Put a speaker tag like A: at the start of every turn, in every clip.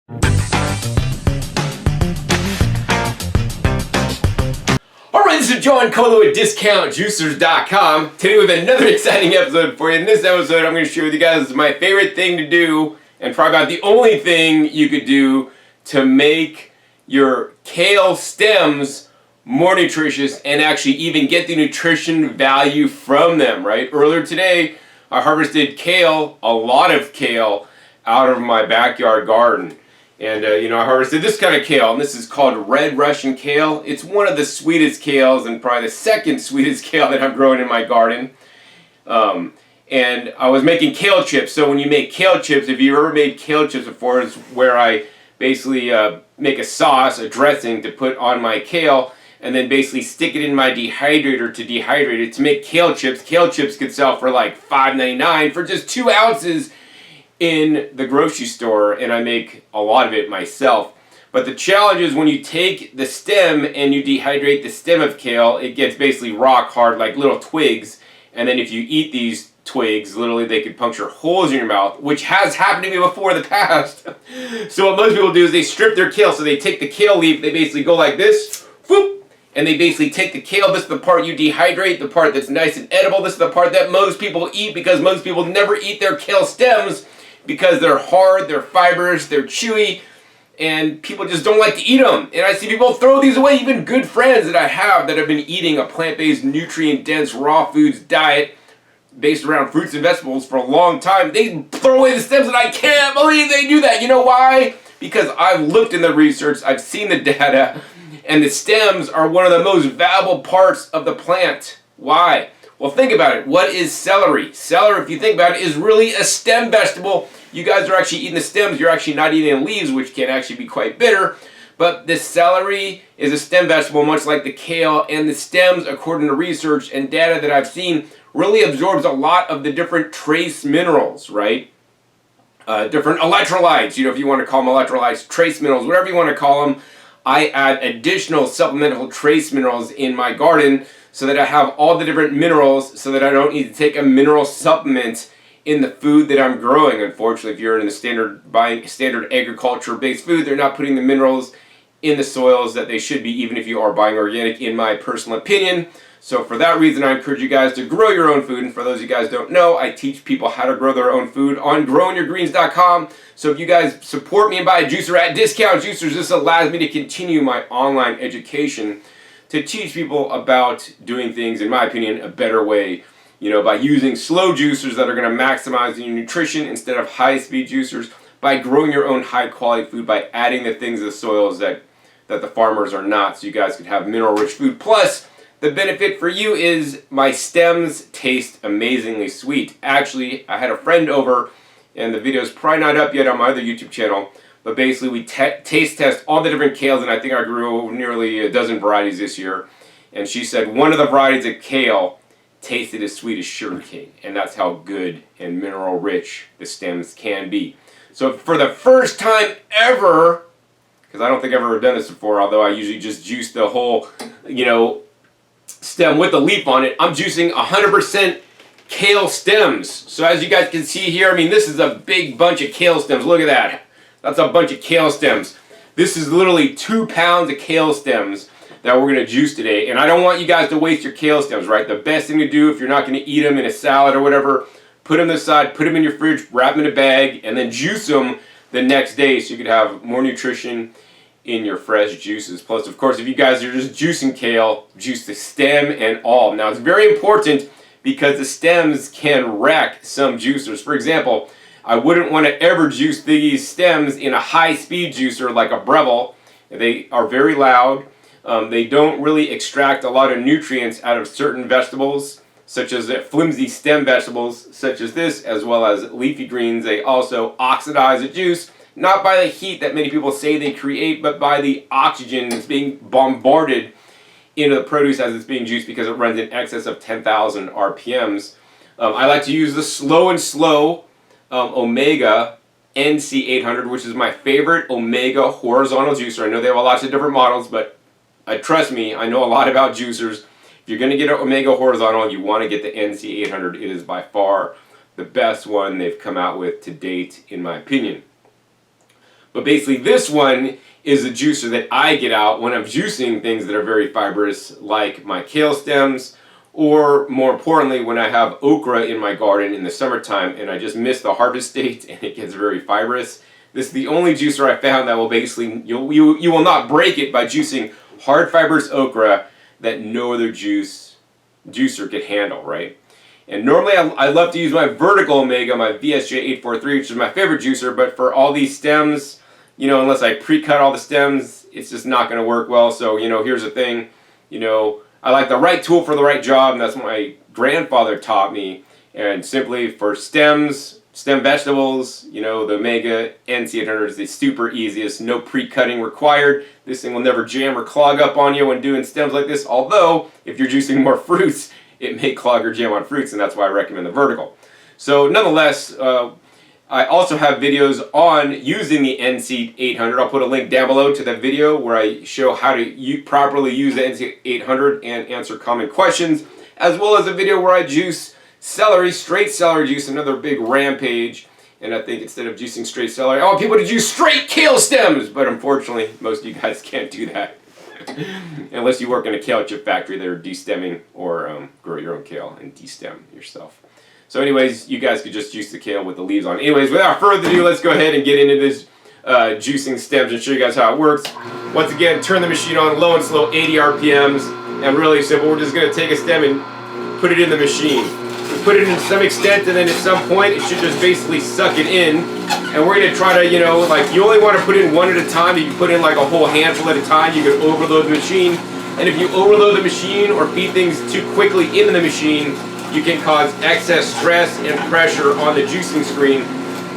A: Alright, this is John Colo at DiscountJuicers.com. Today we have another exciting episode for you. In this episode I'm going to share with you guys my favorite thing to do, and probably about the only thing you could do to make your kale stems more nutritious and actually even get the nutrition value from them, right? Earlier today I harvested kale, a lot of kale, out of my backyard garden. And I harvested this kind of kale, and this is called red Russian kale. It's one of the sweetest kales, and probably the second sweetest kale that I'm growing in my garden. And I was making kale chips. So when you make kale chips, if you've ever made kale chips before, it's where I basically make a sauce, a dressing to put on my kale, and then basically stick it in my dehydrator to dehydrate it to make kale chips. Kale chips could sell for like $5.99 for just 2 ounces in the grocery store, and I make a lot of it myself. But the challenge is when you take the stem and you dehydrate the stem of kale, it gets basically rock hard like little twigs, and then if you eat these twigs, literally they could puncture holes in your mouth, which has happened to me before in the past. So what most people do is they strip their kale, so they take the kale leaf, they basically go like this, whoop, and they basically take the kale. This is the part you dehydrate, the part that's nice and edible. This is the part that most people eat, because most people never eat their kale stems because they're hard, they're fibrous, they're chewy, and people just don't like to eat them. And I see people throw these away. Even good friends that I have that have been eating a plant-based, nutrient-dense, raw foods diet based around fruits and vegetables for a long time, they throw away the stems, and I can't believe they do that. You know why? Because I've looked in the research, I've seen the data, and the stems are one of the most valuable parts of the plant. Why? Well, think about it. What is celery? Celery, if you think about it, is really a stem vegetable. You guys are actually eating the stems. You're actually not eating the leaves, which can actually be quite bitter. But the celery is a stem vegetable, much like the kale. And the stems, according to research and data that I've seen, really absorbs a lot of the different trace minerals, right? Different electrolytes, if you want to call them electrolytes, trace minerals, whatever you want to call them. I add additional supplemental trace minerals in my garden so that I have all the different minerals, so that I don't need to take a mineral supplement in the food that I'm growing. Unfortunately, if you're in the standard agriculture-based food, they're not putting the minerals in the soils that they should be, even if you are buying organic, in my personal opinion. So for that reason, I encourage you guys to grow your own food. And for those of you guys who don't know, I teach people how to grow their own food on growingyourgreens.com. So if you guys support me and buy a juicer at Discount Juicers, this allows me to continue my online education to teach people about doing things, in my opinion, a better way, by using slow juicers that are going to maximize your nutrition instead of high-speed juicers, by growing your own high-quality food, by adding the things to the soils that the farmers are not, so you guys can have mineral-rich food. Plus, the benefit for you is my stems taste amazingly sweet. Actually, I had a friend over, and the video is probably not up yet on my other YouTube channel, but basically we taste test all the different kales, and I think I grew nearly a dozen varieties this year. And she said one of the varieties of kale tasted as sweet as sugarcane, and that's how good and mineral rich the stems can be. So for the first time ever, because I don't think I've ever done this before, although I usually just juice the whole, stem with the leaf on it, I'm juicing 100% kale stems. So as you guys can see here, this is a big bunch of kale stems. Look at that. That's a bunch of kale stems. This is literally 2 pounds of kale stems that we're going to juice today. And I don't want you guys to waste your kale stems, right? The best thing to do, if you're not going to eat them in a salad or whatever, put them aside, put them in your fridge, wrap them in a bag, and then juice them the next day so you could have more nutrition in your fresh juices. Plus, of course, if you guys are just juicing kale, juice the stem and all. Now, it's very important because the stems can wreck some juicers. For example, I wouldn't want to ever juice these stems in a high-speed juicer like a Breville. They are very loud. They don't really extract a lot of nutrients out of certain vegetables, such as flimsy stem vegetables, such as this, as well as leafy greens. They also oxidize the juice, not by the heat that many people say they create, but by the oxygen that's being bombarded into the produce as it's being juiced, because it runs in excess of 10,000 RPMs. I like to use the Slow and Slow Omega NC800, which is my favorite Omega horizontal juicer. I know they have lots of different models, but trust me, I know a lot about juicers. If you're going to get an Omega horizontal, you want to get the NC800. It is by far the best one they've come out with to date, in my opinion. But basically this one is a juicer that I get out when I'm juicing things that are very fibrous, like my kale stems, or more importantly, when I have okra in my garden in the summertime and I just miss the harvest date and it gets very fibrous. This is the only juicer I found that will basically, you will not break it by juicing hard fibrous okra that no other juicer could handle, right? And normally I love to use my vertical Omega, my VSJ843, which is my favorite juicer, but for all these stems, you know, unless I pre-cut all the stems, it's just not going to work well. So, you know, here's the thing, you know, I like the right tool for the right job, and that's what my grandfather taught me. And simply for stems, stem vegetables, you know, the Omega NC800 is the super easiest, no pre-cutting required. This thing will never jam or clog up on you when doing stems like this, although if you're juicing more fruits, it may clog or jam on fruits, and that's why I recommend the vertical. So nonetheless, I also have videos on using the NC800. I'll put a link down below to that video where I show how to properly use the NC800 and answer common questions, as well as a video where I juice celery, straight celery juice, another big rampage. And I think instead of juicing straight celery, I want people to juice straight kale stems, but unfortunately, most of you guys can't do that. Unless you work in a kale chip factory that are de-stemming, or grow your own kale and de-stem yourself. So anyways, you guys could just juice the kale with the leaves on. Anyways, without further ado, let's go ahead and get into this juicing stems and show you guys how it works. Once again, turn the machine on low and slow, 80 RPMs, and really simple. We're just going to take a stem and put it in the machine. We put it in to some extent, and then at some point, it should just basically suck it in. And we're going to try to, you know, like, you only want to put in one at a time. If you put in like a whole handful at a time, you can overload the machine. And if you overload the machine or feed things too quickly into the machine, you can cause excess stress and pressure on the juicing screen,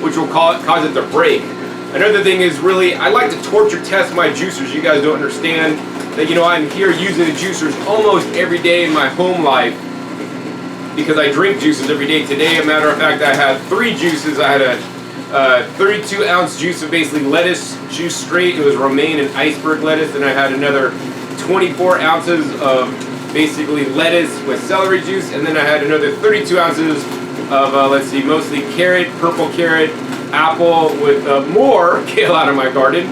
A: which will cause it to break. Another thing is, really, I like to torture test my juicers. You guys don't understand that, you know, I'm here using the juicers almost every day in my home life because I drink juices every day. Today, a matter of fact, I had 3 juices. I had a 32-ounce juice of basically lettuce juice straight. It was romaine and iceberg lettuce. And I had another 24 ounces of basically lettuce with celery juice, and then I had another 32 ounces of, let's see, mostly carrot, purple carrot, apple, with more kale out of my garden.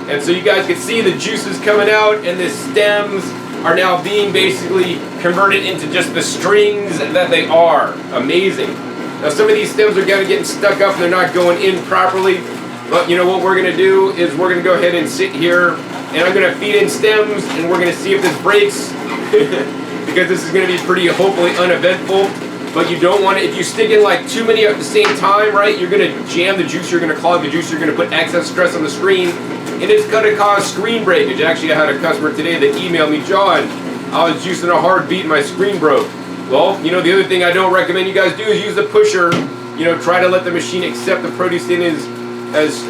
A: And so you guys can see the juices coming out, and the stems are now being basically converted into just the strings that they are. Amazing. Now some of these stems are getting stuck up and they're not going in properly, but you know what we're going to do is we're going to go ahead and sit here, and I'm going to feed in stems, and we're going to see if this breaks. Because this is going to be pretty, hopefully, uneventful. But you don't want to, if you stick in like too many at the same time, right, you're going to jam the juicer, you're going to clog the juicer, you're going to put excess stress on the screen, and it's going to cause screen breakage. Actually, I had a customer today that emailed me, John, I was juicing a hard beat and my screen broke. Well, you know, the other thing I don't recommend you guys do is use the pusher. You know, try to let the machine accept the produce in as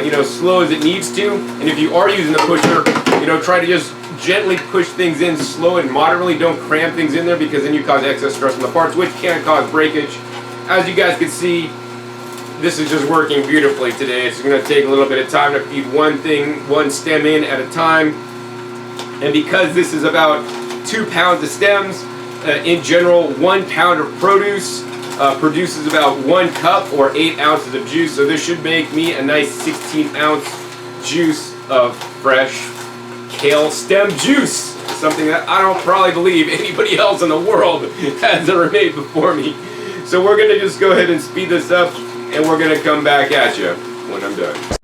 A: you know, slow as it needs to. And if you are using the pusher, you know, try to just gently push things in slow and moderately. Don't cram things in there, because then you cause excess stress on the parts, which can cause breakage. As you guys can see, this is just working beautifully today. It's going to take a little bit of time to feed one stem in at a time. And because this is about 2 pounds of stems, in general, 1 pound of produce produces about 1 cup or 8 ounces of juice. So this should make me a nice 16-ounce juice of fresh kale stem juice, something that I don't probably believe anybody else in the world has ever made before me. So we're going to just go ahead and speed this up, and we're going to come back at you when I'm done.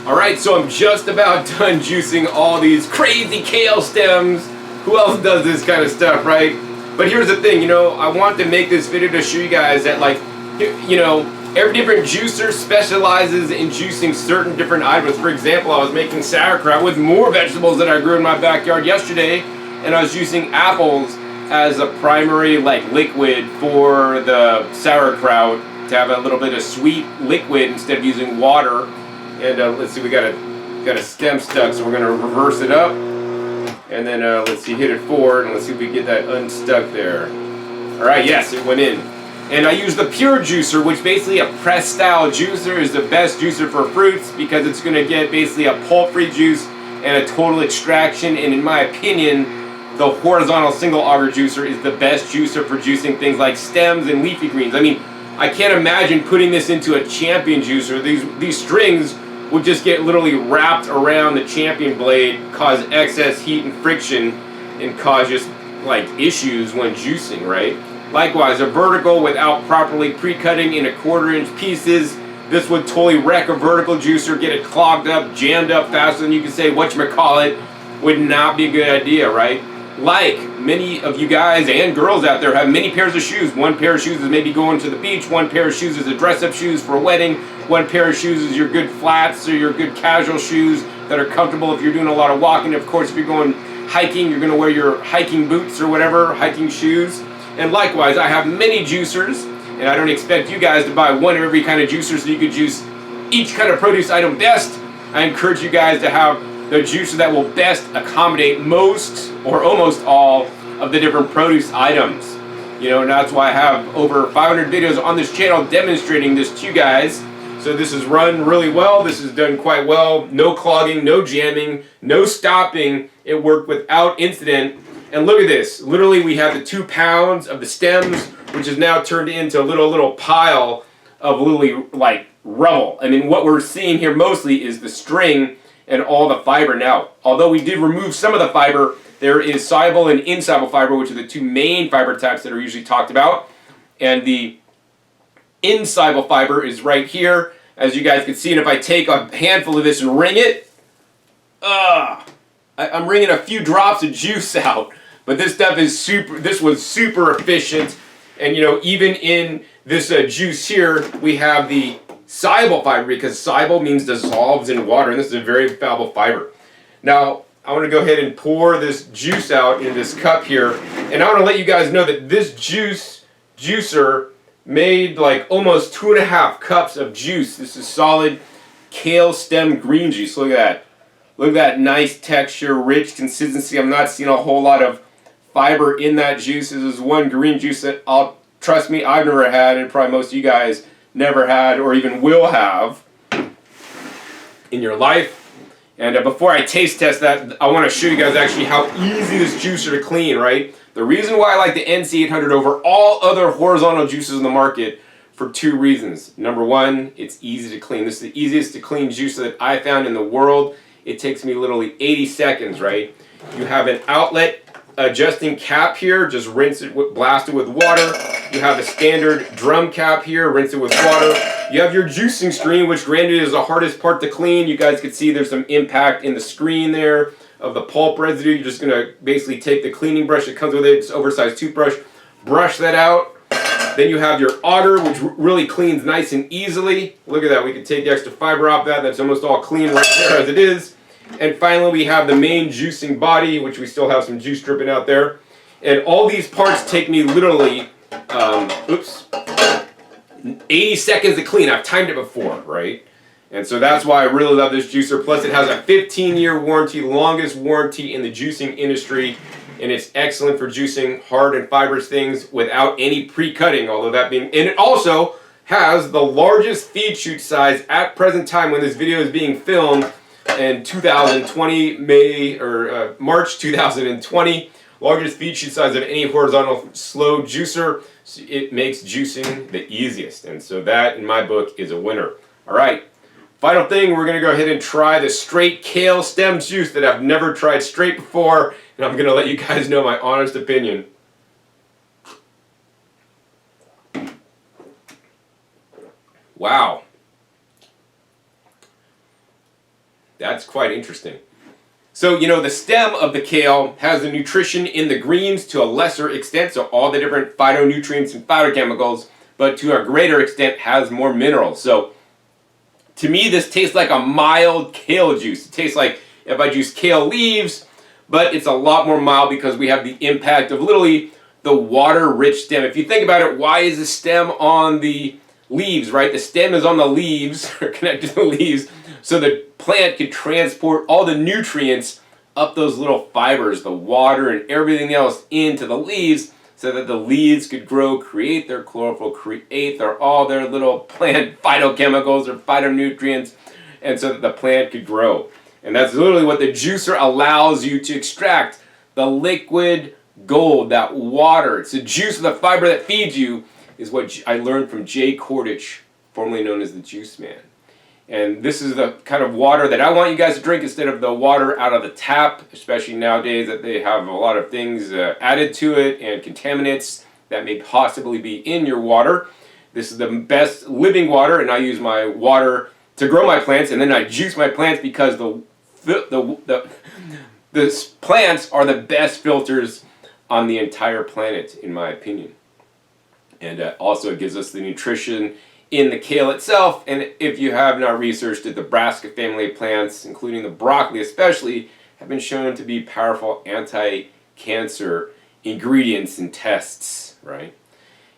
A: Alright, so I'm just about done juicing all these crazy kale stems. Who else does this kind of stuff, right? But here's the thing, you know, I want to make this video to show you guys that, like, you know, every different juicer specializes in juicing certain different items. For example, I was making sauerkraut with more vegetables that I grew in my backyard yesterday, and I was juicing apples as a primary, like, liquid for the sauerkraut to have a little bit of sweet liquid instead of using water. And let's see, we got a stem stuck, so we're going to reverse it up. And then let's see, hit it forward, and let's see if we can get that unstuck there. Alright, yes, it went in. And I use the pure juicer, which basically a press style juicer is the best juicer for fruits because it's going to get basically a pulp-free juice and a total extraction. And in my opinion, the horizontal single auger juicer is the best juicer for juicing things like stems and leafy greens. I mean, I can't imagine putting this into a champion juicer. These strings would just get literally wrapped around the champion blade, cause excess heat and friction, and cause just like issues when juicing, right? Likewise, a vertical without properly pre-cutting in 1/4 inch pieces, this would totally wreck a vertical juicer, get it clogged up, jammed up faster than you can say whatchamacallit, would not be a good idea, right? Like many of you guys and girls out there have many pairs of shoes. One pair of shoes is maybe going to the beach, one pair of shoes is a dress-up shoes for a wedding, one pair of shoes is your good flats or your good casual shoes that are comfortable if you're doing a lot of walking. Of course, if you're going hiking, you're going to wear your hiking boots or whatever, hiking shoes. And likewise, I have many juicers, and I don't expect you guys to buy one of every kind of juicer so you could juice each kind of produce item best. I encourage you guys to have the juicer that will best accommodate most or almost all of the different produce items. You know, and that's why I have over 500 videos on this channel demonstrating this to you guys. So this is run really well. This is done quite well. No clogging, no jamming, no stopping. It worked without incident. And look at this. Literally, we have the 2 pounds of the stems, which is now turned into a little pile of literally like rubble. I mean, what we're seeing here mostly is the string and all the fiber. Now, although we did remove some of the fiber, there is soluble and insoluble fiber, which are the 2 main fiber types that are usually talked about. And the insoluble fiber is right here, as you guys can see. And if I take a handful of this and wring it, I'm wringing a few drops of juice out. But this stuff is this was super efficient. And you know, even in this juice here, we have the soluble fiber, because soluble means dissolves in water, and this is a very valuable fiber. Now, I want to go ahead and pour this juice out in this cup here, and I want to let you guys know that this juicer made like almost 2.5 cups of juice. This is solid kale stem green juice. Look at that. Look at that nice texture, rich consistency. I'm not seeing a whole lot of fiber in that juice. This is one green juice that trust me, I've never had, and probably most of you guys never had or even will have in your life. And before I taste test that, I want to show you guys actually how easy this juicer to clean, right? The reason why I like the NC800 over all other horizontal juicers in the market, for 2 reasons. Number one, it's easy to clean. This is the easiest to clean juicer that I found in the world. It takes me literally 80 seconds, right? You have an outlet adjusting cap here, just rinse it, blast it with water. You have a standard drum cap here, rinse it with water. You have your juicing screen, which granted is the hardest part to clean. You guys can see there's some impact in the screen there of the pulp residue. You're just gonna basically take the cleaning brush that comes with it, it's an oversized toothbrush, brush that out. Then you have your auger, which really cleans nice and easily. Look at that, we can take the extra fiber off that. That's almost all clean right there as it is. And finally, we have the main juicing body, which we still have some juice dripping out there. And all these parts take me literally, 80 seconds to clean. I've timed it before, right? And so that's why I really love this juicer. Plus, it has a 15-year warranty, longest warranty in the juicing industry. And it's excellent for juicing hard and fibrous things without any pre-cutting, although that being... And it also has the largest feed chute size at present time when this video is being filmed in 2020, March 2020. Largest feed chute size of any horizontal slow juicer. So it makes juicing the easiest. And so that, in my book, is a winner. All right. Final thing, we're going to go ahead and try the straight kale stem juice that I've never tried straight before. And I'm going to let you guys know my honest opinion. Wow. That's quite interesting. So, you know, the stem of the kale has the nutrition in the greens to a lesser extent, so all the different phytonutrients and phytochemicals, but to a greater extent has more minerals. So, to me, this tastes like a mild kale juice. It tastes like if I juice kale leaves, but it's a lot more mild because we have the impact of literally the water-rich stem. If you think about it, why is the stem on the leaves, right? The stem is on the leaves, or connected to the leaves, so the plant can transport all the nutrients
B: up those little fibers, the water and everything else into the leaves so that the leaves could grow, create their chlorophyll, create all their little plant phytochemicals or phytonutrients, and so that the plant could grow. And that's literally what the juicer allows you to extract. The liquid gold, that water. It's the juice of the fiber that feeds you, is what I learned from Jay Kordich, formerly known as the Juice Man. And this is the kind of water that I want you guys to drink instead of the water out of the tap, especially nowadays that they have a lot of things added to it and contaminants that may possibly be in your water. This is the best living water, and I use my water to grow my plants, and then I juice my plants because the plants are the best filters on the entire planet, in my opinion. And also it gives us the nutrition in the kale itself. And if you have not researched it, the brassica family of plants, including the broccoli especially, have been shown to be powerful anti-cancer ingredients in tests, right?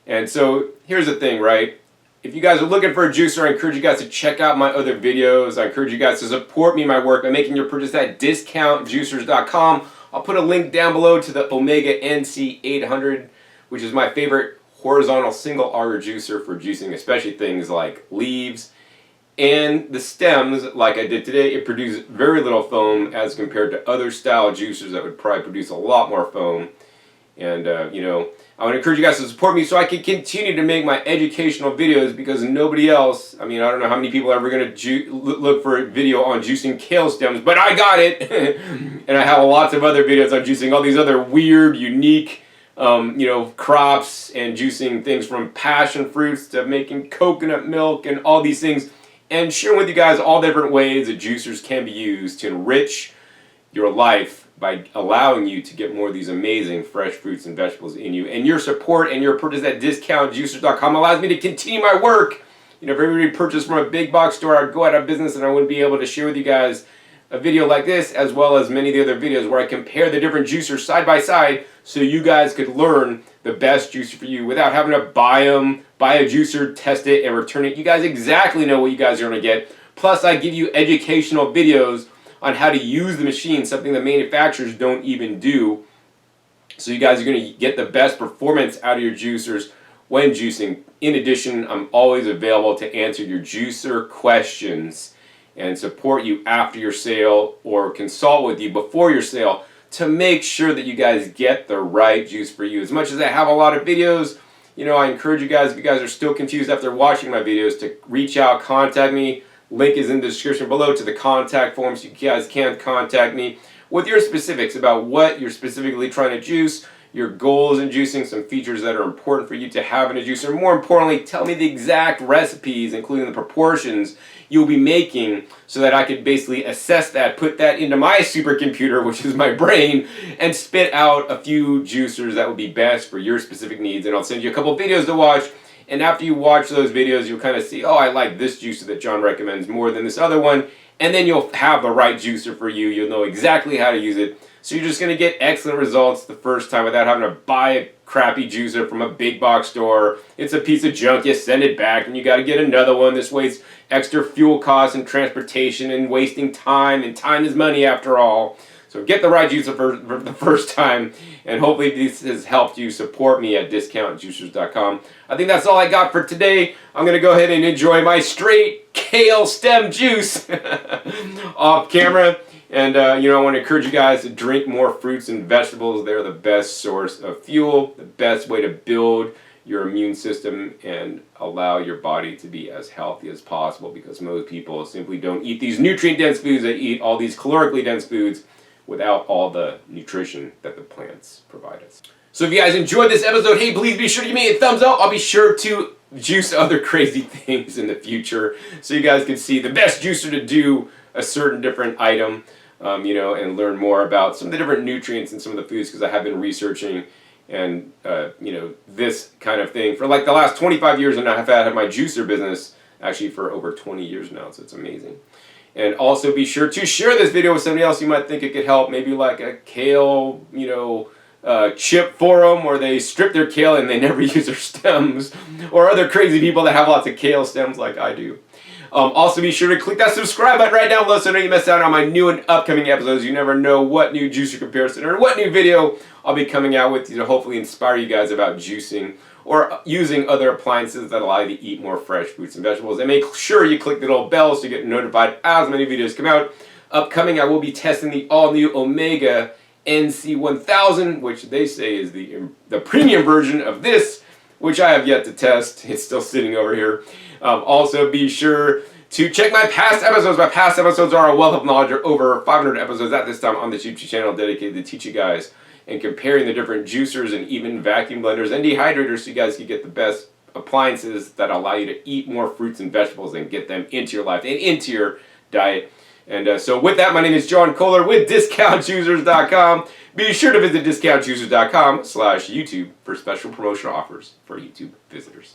B: And so here's the thing, right? If you guys are looking for a juicer, I encourage you guys to check out my other videos. I encourage you guys to support me, my work, by making your purchase at discountjuicers.com. I'll put a link down below to the Omega NC800, which is my favorite horizontal single auger juicer for juicing, especially things like leaves and the stems. Like I did today, it produced very little foam as compared to other style juicers that would probably produce a lot more foam. And you know, I would encourage you guys to support me so I can continue to make my educational videos, because nobody else, I mean, I don't know how many people are ever going to look for a video on juicing kale stems, but I got it. And I have lots of other videos on juicing all these other weird, unique you know, crops, and juicing things from passion fruits to making coconut milk and all these things, and sharing with you guys all different ways that juicers can be used to enrich your life by allowing you to get more of these amazing fresh fruits and vegetables in you. And your support and your purchase at discountjuicers.com allows me to continue my work. You know, if everybody purchased from a big box store, I'd go out of business and I wouldn't be able to share with you guys a video like this, as well as many of the other videos where I compare the different juicers side by side, so you guys could learn the best juicer for you without having to buy a juicer, test it, and return it. You guys exactly know what you guys are going to get. Plus, I give you educational videos on how to use the machine, something that manufacturers don't even do. So you guys are going to get the best performance out of your juicers when juicing. In addition, I'm always available to answer your juicer questions and support you after your sale, or consult with you before your sale to make sure that you guys get the right juice for you. As much as I have a lot of videos, you know, I encourage you guys, if you guys are still confused after watching my videos, to reach out, contact me. Link is in the description below to the contact form, so you guys can contact me with your specifics about what you're specifically trying to juice, your goals in juicing, some features that are important for you to have in a juicer. More importantly, tell me the exact recipes, including the proportions you'll be making, so that I could basically assess that, put that into my supercomputer, which is my brain, and spit out a few juicers that would be best for your specific needs. And I'll send you a couple videos to watch, and after you watch those videos, you'll kind of see, oh, I like this juicer that John recommends more than this other one, and then you'll have the right juicer for you. You'll know exactly how to use it. So you're just going to get excellent results the first time without having to buy a crappy juicer from a big box store. It's a piece of junk. You send it back and you got to get another one. This wastes extra fuel costs and transportation and wasting time, and time is money after all. So get the right juicer for the first time, and hopefully this has helped you support me at discountjuicers.com. I think that's all I got for today. I'm going to go ahead and enjoy my straight kale stem juice off camera. And, you know, I want to encourage you guys to drink more fruits and vegetables. They're the best source of fuel, the best way to build your immune system and allow your body to be as healthy as possible, because most people simply don't eat these nutrient-dense foods. They eat all these calorically dense foods without all the nutrition that the plants provide us. So if you guys enjoyed this episode, hey, please be sure to give me a thumbs up. I'll be sure to juice other crazy things in the future so you guys can see the best juicer to do a certain different item. You know, and learn more about some of the different nutrients in some of the foods, because I have been researching and, you know, this kind of thing for like the last 25 years, and I have had my juicer business actually for over 20 years now, so it's amazing. And also be sure to share this video with somebody else you might think it could help, maybe like a kale, you know, chip forum where they strip their kale and they never use their stems, or other crazy people that have lots of kale stems like I do. Also, be sure to click that subscribe button right down below so you don't miss out on my new and upcoming episodes. You never know what new juicer comparison or what new video I'll be coming out with to hopefully inspire you guys about juicing or using other appliances that allow you to eat more fresh fruits and vegetables. And make sure you click the little bell so you get notified as many videos come out. Upcoming, I will be testing the all-new Omega NC800, which they say is the premium version of this, which I have yet to test. It's still sitting over here. Also, be sure to check my past episodes. My past episodes are a wealth of knowledge. There are over 500 episodes at this time on the YouTube channel dedicated to teach you guys and comparing the different juicers and even vacuum blenders and dehydrators so you guys can get the best appliances that allow you to eat more fruits and vegetables and get them into your life and into your diet. And so with that, my name is John Kohler with DiscountJuicers.com. Be sure to visit DiscountJuicers.com/YouTube for special promotional offers for YouTube visitors.